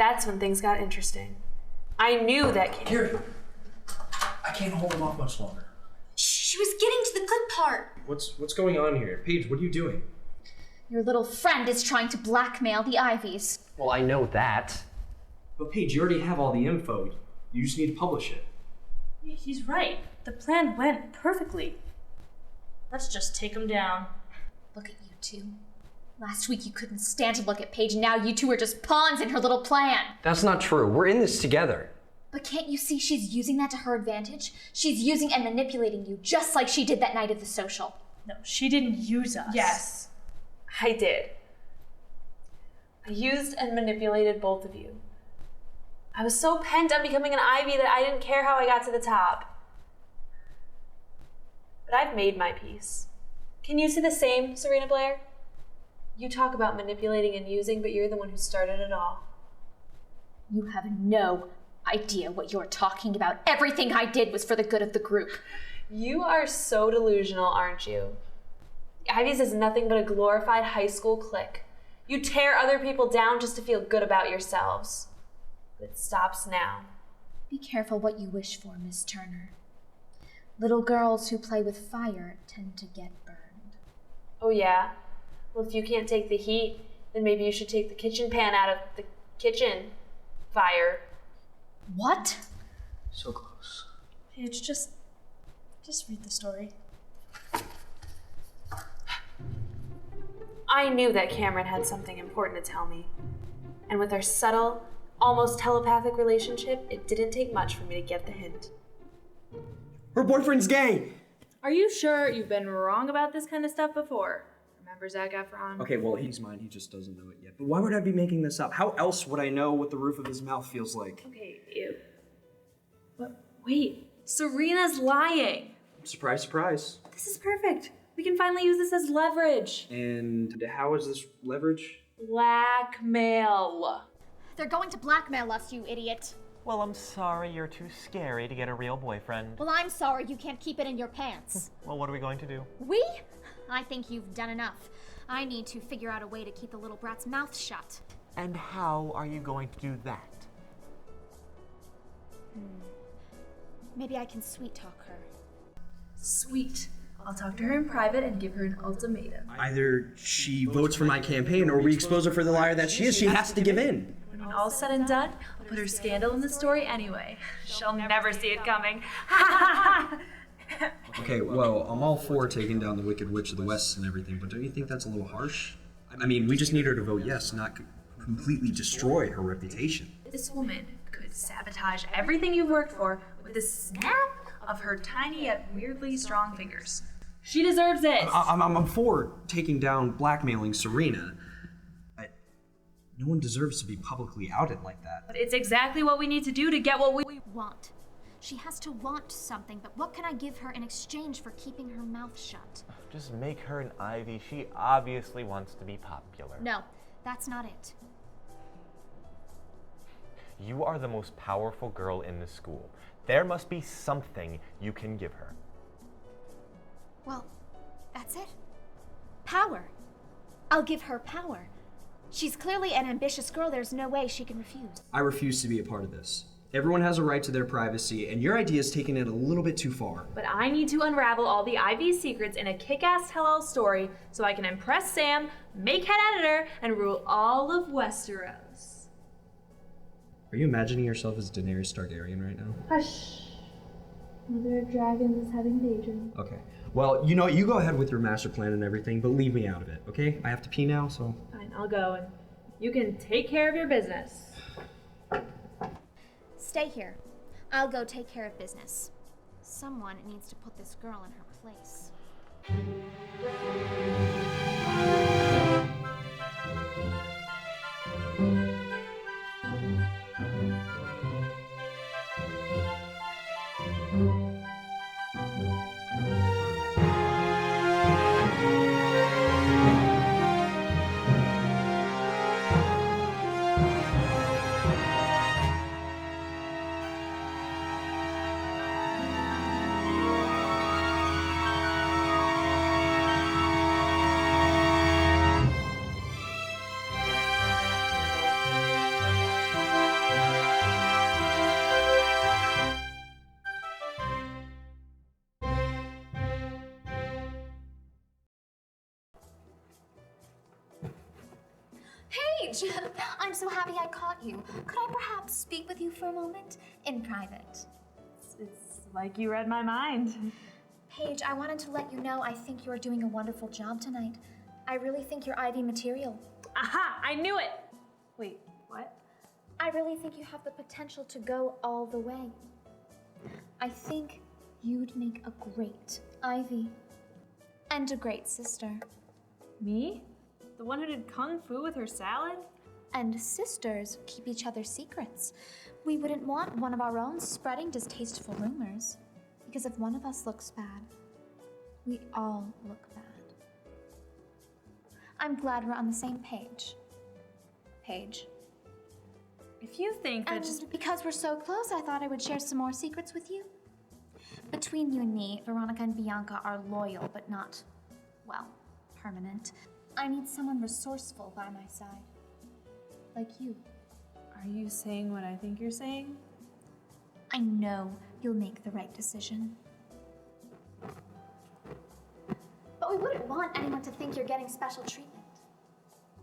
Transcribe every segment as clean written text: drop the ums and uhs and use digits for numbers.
That's when things got interesting. I knew that Carrie, I can't hold him off much longer. She was getting to the good part. What's going on here? Paige, what are you doing? Your little friend is trying to blackmail the Ivies. Well, I know that. But Paige, you already have all the info. You just need to publish it. He's right. The plan went perfectly. Let's just take him down. Look at you two. Last week you couldn't stand to look at Paige, and now you two are just pawns in her little plan. That's not true. We're in this together. But can't you see she's using that to her advantage? She's using and manipulating you, just like she did that night at the social. No, she didn't use us. Yes, I did. I used and manipulated both of you. I was so pent on becoming an Ivy that I didn't care how I got to the top. But I've made my peace. Can you say the same, Serena Blair? You talk about manipulating and using, but you're the one who started it all. You have no idea what you're talking about. Everything I did was for the good of the group. You are so delusional, aren't you? Ivies is nothing but a glorified high school clique. You tear other people down just to feel good about yourselves. But it stops now. Be careful what you wish for, Miss Turner. Little girls who play with fire tend to get burned. Oh yeah? Well, if you can't take the heat, then maybe you should take the kitchen pan out of the kitchen fire. What? So close. Paige, just read the story. I knew that Cameron had something important to tell me. And with our subtle, almost telepathic relationship, it didn't take much for me to get the hint. Her boyfriend's gay! Are you sure you've been wrong about this kind of stuff before? Remember Zac Efron? Okay, well, he's mine. He just doesn't know it yet. But why would I be making this up? How else would I know what the roof of his mouth feels like? Okay, ew. But wait, Serena's lying. Surprise, surprise. This is perfect. We can finally use this as leverage. And how is this leverage? Blackmail. They're going to blackmail us, you idiot. Well, I'm sorry you're too scary to get a real boyfriend. Well, I'm sorry you can't keep it in your pants. Well, what are we going to do? We? I think you've done enough. I need to figure out a way to keep the little brat's mouth shut. And how are you going to do that? Maybe I can sweet talk her. Sweet. I'll talk to her in private and give her an ultimatum. Either she votes for my campaign or we expose her for the liar that she is. She has to give in. When all's said and done, I'll put her scandal in the story anyway. She'll never see it coming. Okay, well, I'm all for taking down the Wicked Witch of the West and everything, but don't you think that's a little harsh? I mean, we just need her to vote yes, not completely destroy her reputation. This woman could sabotage everything you've worked for with a snap of her tiny yet weirdly strong fingers. She deserves it. I'm for taking down blackmailing Serena. No one deserves to be publicly outed like that. But it's exactly what we need to do to get what we Want. She has to want something, but what can I give her in exchange for keeping her mouth shut? Just make her an Ivy. She obviously wants to be popular. No, that's not it. You are the most powerful girl in the school. There must be something you can give her. Well, that's it. Power. I'll give her power. She's clearly an ambitious girl. There's no way she can refuse. I refuse to be a part of this. Everyone has a right to their privacy, and your idea is taking it a little bit too far. But I need to unravel all the Ivy secrets in a kick-ass tell-all story so I can impress Sam, make head editor, and rule all of Westeros. Are you imagining yourself as Daenerys Targaryen right now? Hush. Mother of Dragons is having daydreams. Okay. Well, you know, you go ahead with your master plan and everything, but leave me out of it, okay? I have to pee now, so... Fine, I'll go, and you can take care of your business. Stay here. I'll go take care of business. Someone needs to put this girl in her place. Paige, I'm so happy I caught you. Could I perhaps speak with you for a moment in private? It's like you read my mind. Paige, I wanted to let you know I think you are doing a wonderful job tonight. I really think you're Ivy material. Aha! I knew it! Wait, what? I really think you have the potential to go all the way. I think you'd make a great Ivy. And a great sister. Me? The one who did kung fu with her salad? And sisters keep each other's secrets. We wouldn't want one of our own spreading distasteful rumors. Because if one of us looks bad, we all look bad. I'm glad we're on the same page. Paige. If you think that And because we're so close, I thought I would share some more secrets with you. Between you and me, Veronica and Bianca are loyal, but not, well, permanent. I need someone resourceful by my side. Like you. Are you saying what I think you're saying? I know you'll make the right decision. But we wouldn't want anyone to think you're getting special treatment.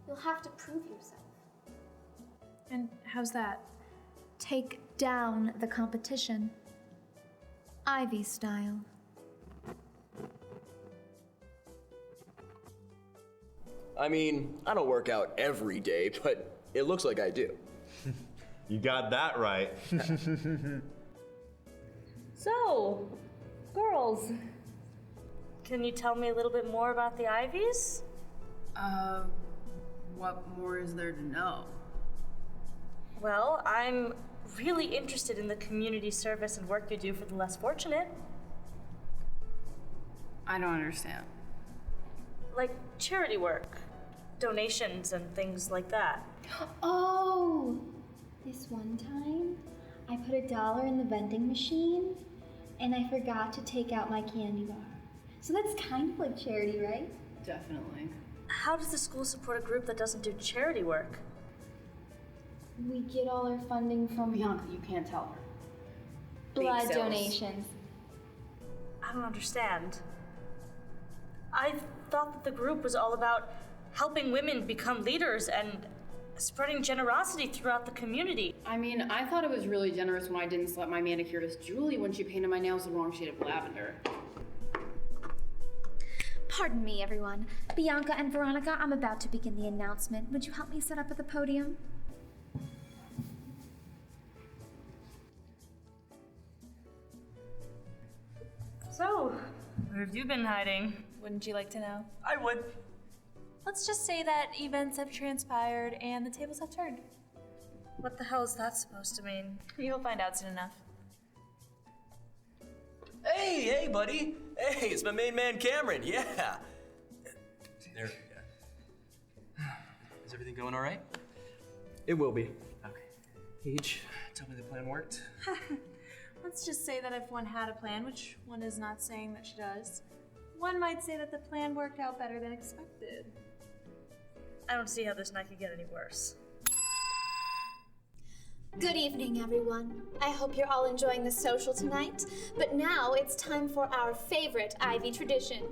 You'll have to prove yourself. And how's that? Take down the competition. Ivy style. I mean, I don't work out every day, but it looks like I do. You got that right. So, girls, can you tell me a little bit more about the Ivies? What more is there to know? Well, I'm really interested in the community service and work you do for the less fortunate. I don't understand. Like charity work, donations, and things like that. Oh! This one time, I put $1 in the vending machine, and I forgot to take out my candy bar. So that's kind of like charity, right? Definitely. How does the school support a group that doesn't do charity work? We get all our funding from Bianca, you can't tell her. blood sales. donations. I don't understand. I thought that the group was all about helping women become leaders and spreading generosity throughout the community. I mean, I thought it was really generous when I didn't slap my manicurist Julie when she painted my nails the wrong shade of lavender. Pardon me, everyone. Bianca and Veronica, I'm about to begin the announcement. Would you help me set up at the podium? So, where have you been hiding? Wouldn't you like to know? I would. Let's just say that events have transpired and the tables have turned. What the hell is that supposed to mean? You'll find out soon enough. Hey, buddy. Hey, it's my main man, Cameron. Yeah. There. Is everything going all right? It will be. Okay. Paige, tell me the plan worked. Let's just say that if one had a plan, which one is not saying that she does, one might say that the plan worked out better than expected. I don't see how this night could get any worse. Good evening, everyone. I hope you're all enjoying the social tonight. But now it's time for our favorite Ivy tradition,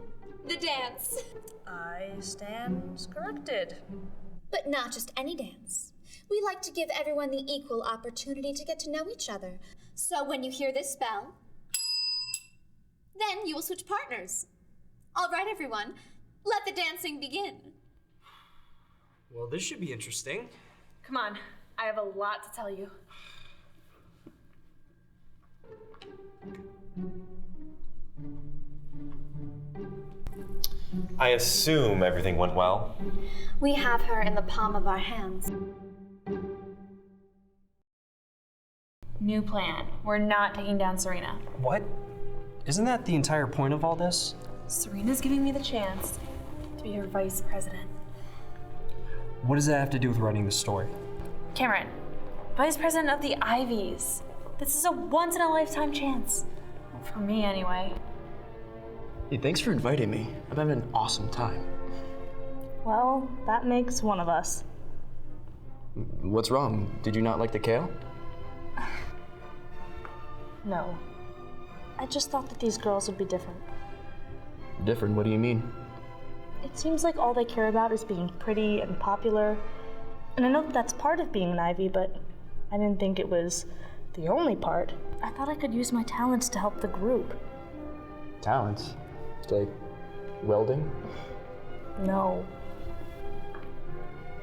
the dance. I stand corrected. But not just any dance. We like to give everyone the equal opportunity to get to know each other. So when you hear this bell, then you will switch partners. All right, everyone, let the dancing begin. Well, this should be interesting. Come on, I have a lot to tell you. I assume everything went well. We have her in the palm of our hands. New plan. We're not taking down Serena. What? Isn't that the entire point of all this? Serena's giving me the chance to be her vice president. What does that have to do with writing the story? Cameron, vice president of the Ivies. This is a once-in-a-lifetime chance. For me, anyway. Hey, thanks for inviting me. I'm having an awesome time. Well, that makes one of us. What's wrong? Did you not like the kale? No. I just thought that these girls would be different. Different? What do you mean? It seems like all they care about is being pretty and popular. And I know that's part of being an Ivy, but I didn't think it was the only part. I thought I could use my talents to help the group. Talents? Like welding? No.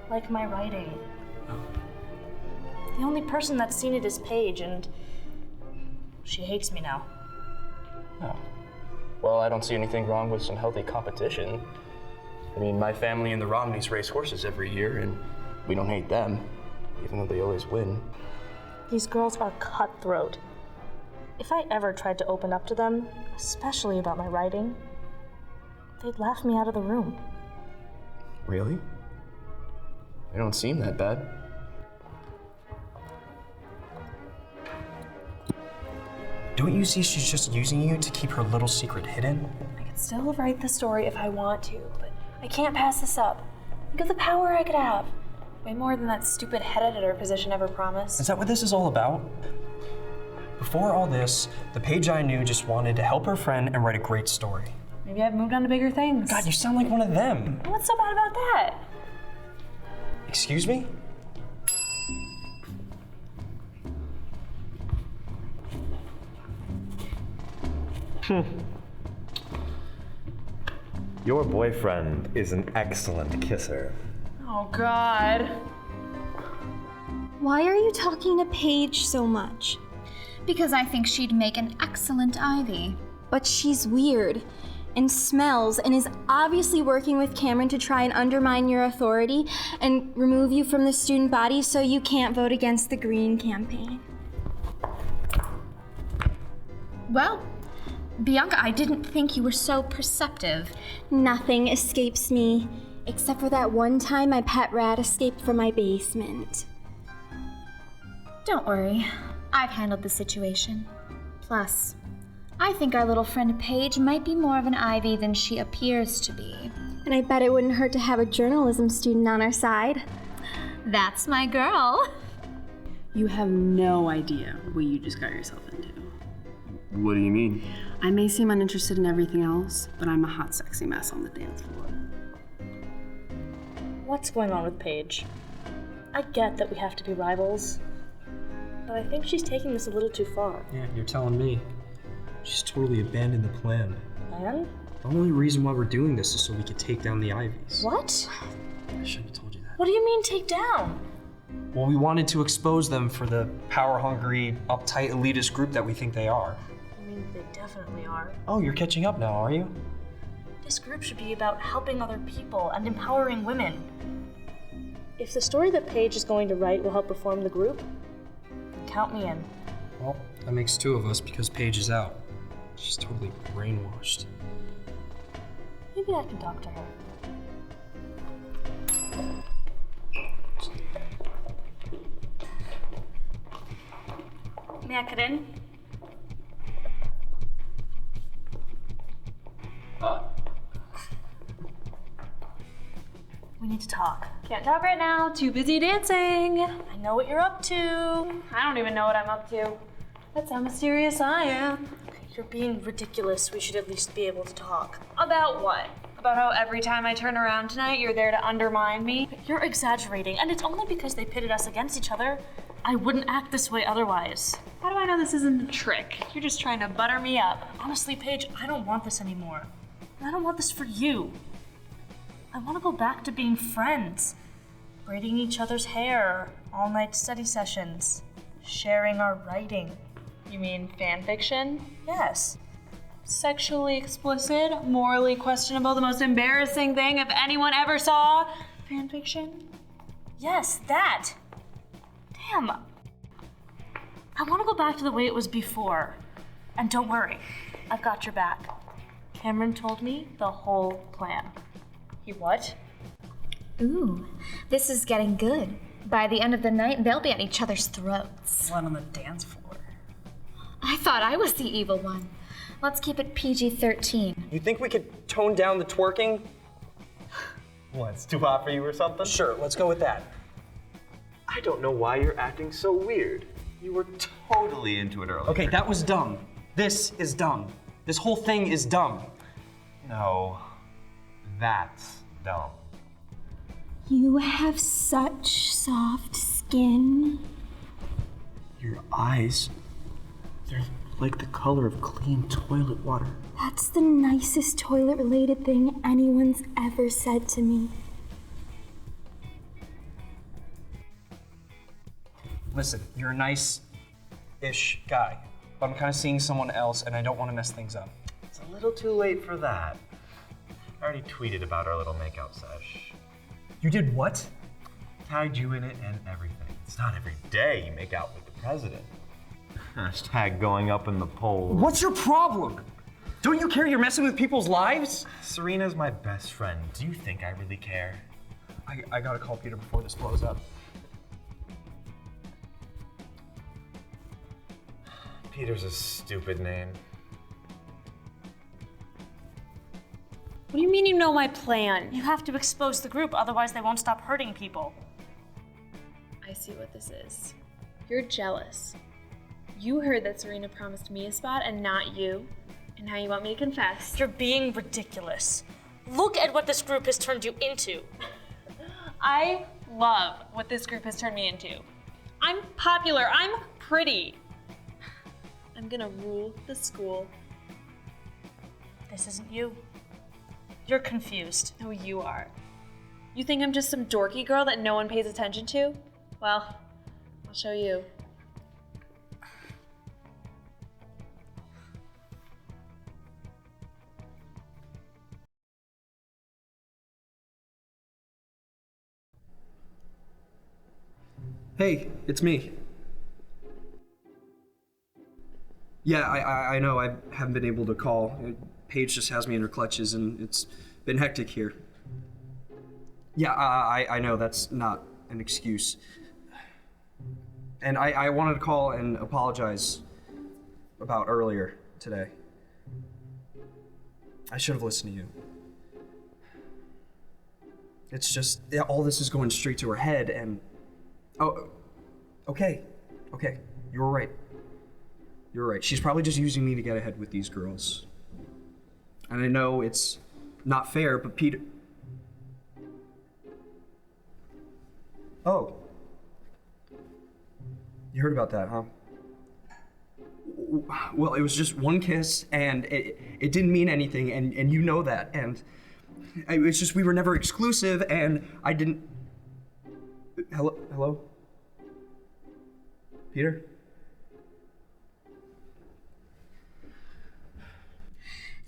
Like my writing. The only person that's seen it is Paige, and she hates me now. Oh. Well, I don't see anything wrong with some healthy competition. I mean, my family and the Romneys race horses every year, and we don't hate them, even though they always win. These girls are cutthroat. If I ever tried to open up to them, especially about my writing, they'd laugh me out of the room. Really? They don't seem that bad. Don't you see she's just using you to keep her little secret hidden? I could still write the story if I want to, but I can't pass this up. Think of the power I could have. Way more than that stupid head editor position ever promised. Is that what this is all about? Before all this, the Paige I knew just wanted to help her friend and write a great story. Maybe I've moved on to bigger things. God, you sound like one of them. What's so bad about that? Excuse me? Your boyfriend is an excellent kisser. Oh, God. Why are you talking to Paige so much? Because I think she'd make an excellent Ivy. But she's weird and smells and is obviously working with Cameron to try and undermine your authority and remove you from the student body so you can't vote against the Green campaign. Well, Bianca, I didn't think you were so perceptive. Nothing escapes me, except for that one time my pet rat escaped from my basement. Don't worry, I've handled the situation. Plus, I think our little friend Paige might be more of an Ivy than she appears to be. And I bet it wouldn't hurt to have a journalism student on our side. That's my girl. You have no idea what you just got yourself into. What do you mean? I may seem uninterested in everything else, but I'm a hot, sexy mess on the dance floor. What's going on with Paige? I get that we have to be rivals, but I think she's taking this a little too far. Yeah, you're telling me. She's totally abandoned the plan. Plan? The only reason why we're doing this is so we could take down the Ivies. What? I shouldn't have told you that. What do you mean take down? Well, we wanted to expose them for the power-hungry, uptight, elitist group that we think they are. I mean, they definitely are. Oh, you're catching up now, are you? This group should be about helping other people and empowering women. If the story that Paige is going to write will help reform the group, then count me in. Well, that makes two of us because Paige is out. She's totally brainwashed. Maybe I can talk to her. May I cut in? Huh? We need to talk. Can't talk right now. Too busy dancing. I know what you're up to. I don't even know what I'm up to. That's how mysterious I am. You're being ridiculous. We should at least be able to talk. About what? About how every time I turn around tonight, you're there to undermine me? You're exaggerating, and it's only because they pitted us against each other. I wouldn't act this way otherwise. How do I know this isn't a trick? You're just trying to butter me up. Honestly, Paige, I don't want this anymore. I don't want this for you. I want to go back to being friends. Braiding each other's hair, all-night study sessions, sharing our writing. You mean fan fiction? Yes. Sexually explicit, morally questionable, the most embarrassing thing if anyone ever saw fan fiction? Yes, that. Damn. I want to go back to the way it was before. And don't worry, I've got your back. Cameron told me the whole plan. He what? Ooh, this is getting good. By the end of the night, they'll be at each other's throats. Blood on the dance floor. I thought I was the evil one. Let's keep it PG-13. You think we could tone down the twerking? What, it's too hot for you or something? Sure, let's go with that. I don't know why you're acting so weird. You were totally into it earlier. Okay, that was dumb. This is dumb. This whole thing is dumb. No, that's dumb. You have such soft skin. Your eyes, they're like the color of clean toilet water. That's the nicest toilet-related thing anyone's ever said to me. Listen, you're a nice-ish guy, but I'm kind of seeing someone else and I don't want to mess things up. It's a little too late for that. I already tweeted about our little makeout sesh. You did what? Tagged you in it and everything. It's not every day you make out with the president. Hashtag going up in the polls. What's your problem? Don't you care you're messing with people's lives? Serena's my best friend. Do you think I really care? I gotta call Peter before this blows up. Peter's a stupid name. What do you mean you know my plan? You have to expose the group, otherwise they won't stop hurting people. I see what this is. You're jealous. You heard that Serena promised me a spot and not you. And now you want me to confess. You're being ridiculous. Look at what this group has turned you into. I love what this group has turned me into. I'm popular. I'm pretty. I'm gonna rule the school. This isn't you. You're confused. No, you are. You think I'm just some dorky girl that no one pays attention to? Well, I'll show you. Hey, it's me. Yeah, I know I haven't been able to call. Paige just has me in her clutches and it's been hectic here. Yeah, I know that's not an excuse. And I wanted to call and apologize about earlier today. I should have listened to you. It's just, yeah, all this is going straight to her head and... Oh, okay, you're right. You're right. She's probably just using me to get ahead with these girls. And I know it's not fair, but Peter... Oh. You heard about that, huh? Well, it was just one kiss, and it didn't mean anything, and you know that, and it's just we were never exclusive, and I didn't... Hello? Peter?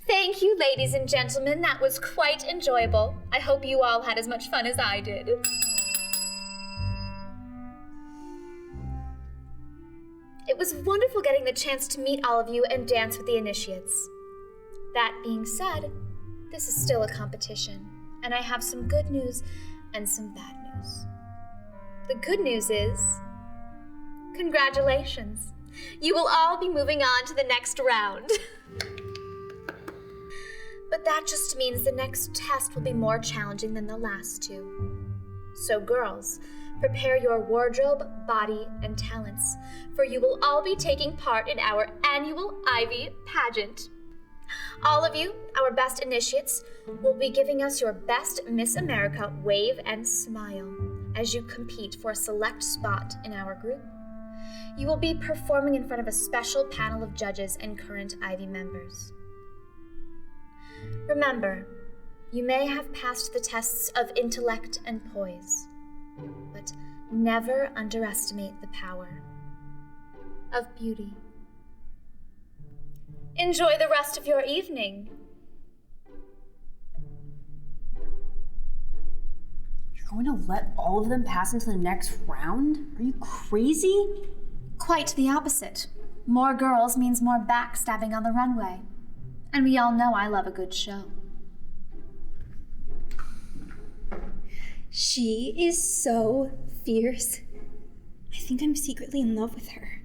Thank you, ladies and gentlemen. That was quite enjoyable. I hope you all had as much fun as I did. It was wonderful getting the chance to meet all of you and dance with the initiates. That being said, this is still a competition, and I have some good news and some bad news. The good news is, congratulations. You will all be moving on to the next round. But that just means the next test will be more challenging than the last two. So girls, prepare your wardrobe, body, and talents, for you will all be taking part in our annual Ivy pageant. All of you, our best initiates, will be giving us your best Miss America wave and smile as you compete for a select spot in our group. You will be performing in front of a special panel of judges and current Ivy members. Remember, you may have passed the tests of intellect and poise, but never underestimate the power of beauty. Enjoy the rest of your evening. You're going to let all of them pass into the next round? Are you crazy? Quite the opposite. More girls means more backstabbing on the runway. And we all know I love a good show. She is so fierce. I think I'm secretly in love with her.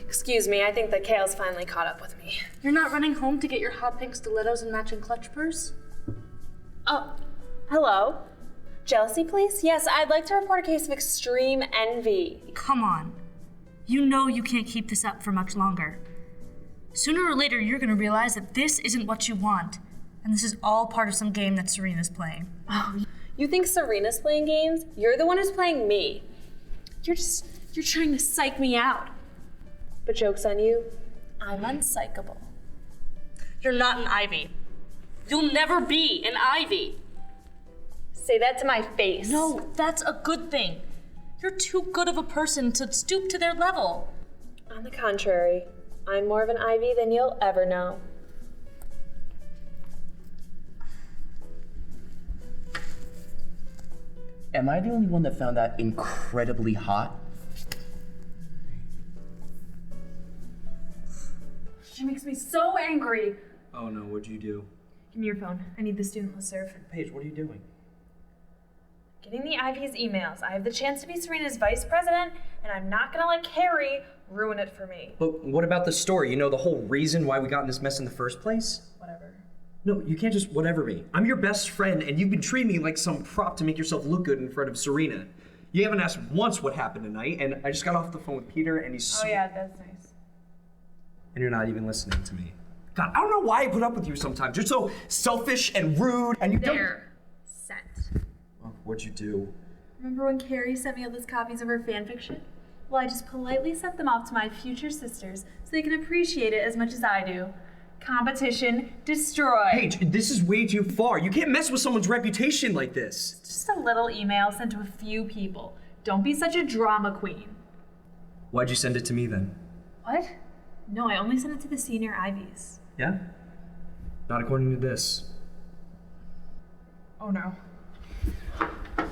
Excuse me, I think the Kale's finally caught up with me. You're not running home to get your hot pink stilettos and matching clutch purse? Oh, hello? Jealousy, please? Yes, I'd like to report a case of extreme envy. Come on. You know you can't keep this up for much longer. Sooner or later, you're gonna realize that this isn't what you want. And this is all part of some game that Serena's playing. Oh, you think Serena's playing games? You're the one who's playing me. You're trying to psych me out. But joke's on you, I'm unpsychable. You're not an Ivy. You'll never be an Ivy. Say that to my face. No, that's a good thing. You're too good of a person to stoop to their level. On the contrary, I'm more of an Ivy than you'll ever know. Am I the only one that found that incredibly hot? She makes me so angry. Oh no, what'd you do? Give me your phone. I need the student listserv. Paige, what are you doing? Getting the Ivies' emails. I have the chance to be Serena's vice president, and I'm not gonna let Carrie ruin it for me. But what about the story? You know, the whole reason why we got in this mess in the first place? Whatever. No, you can't just whatever me. I'm your best friend, and you've been treating me like some prop to make yourself look good in front of Serena. You haven't asked once what happened tonight, and I just got off the phone with Peter, and he's... Oh yeah, that's nice. And you're not even listening to me. God, I don't know why I put up with you sometimes. You're so selfish and rude, and you There. Sent. Oh, what'd you do? Remember when Carrie sent me all those copies of her fanfiction? Well, I just politely sent them off to my future sisters so they can appreciate it as much as I do. Competition destroyed. Paige, this is way too far. You can't mess with someone's reputation like this. It's just a little email sent to a few people. Don't be such a drama queen. Why'd you send it to me then? What? No, I only sent it to the senior Ivies. Yeah? Not according to this. Oh no. An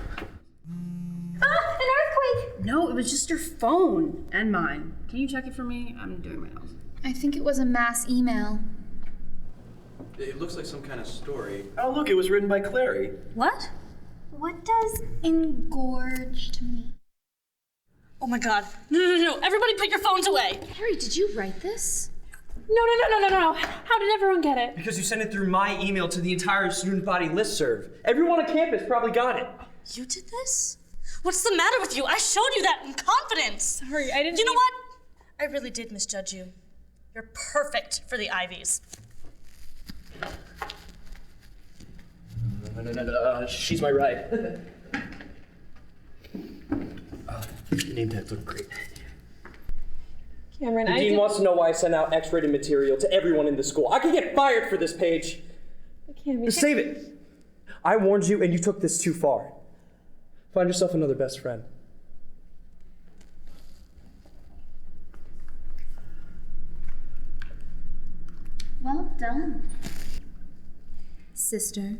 earthquake! No, it was just your phone and mine. Can you check it for me? I'm doing my nails. I think it was a mass email. It looks like some kind of story. Oh, look, it was written by Clary. What? What does engorged mean? Oh my god. No. Everybody put your phones away. Harry, did you write this? No. How did everyone get it? Because you sent it through my email to the entire student body listserv. Everyone on campus probably got it. You did this? What's the matter with you? I showed you that in confidence. Sorry, I didn't You know what? I really did misjudge you. You're perfect for the Ivies. No. She's my ride. Name tags look great. Cameron, The dean wants to know why I sent out X-rated material to everyone in the school. I could get fired for this, Paige. Just save it. I warned you, and you took this too far. Find yourself another best friend. Well done, sister.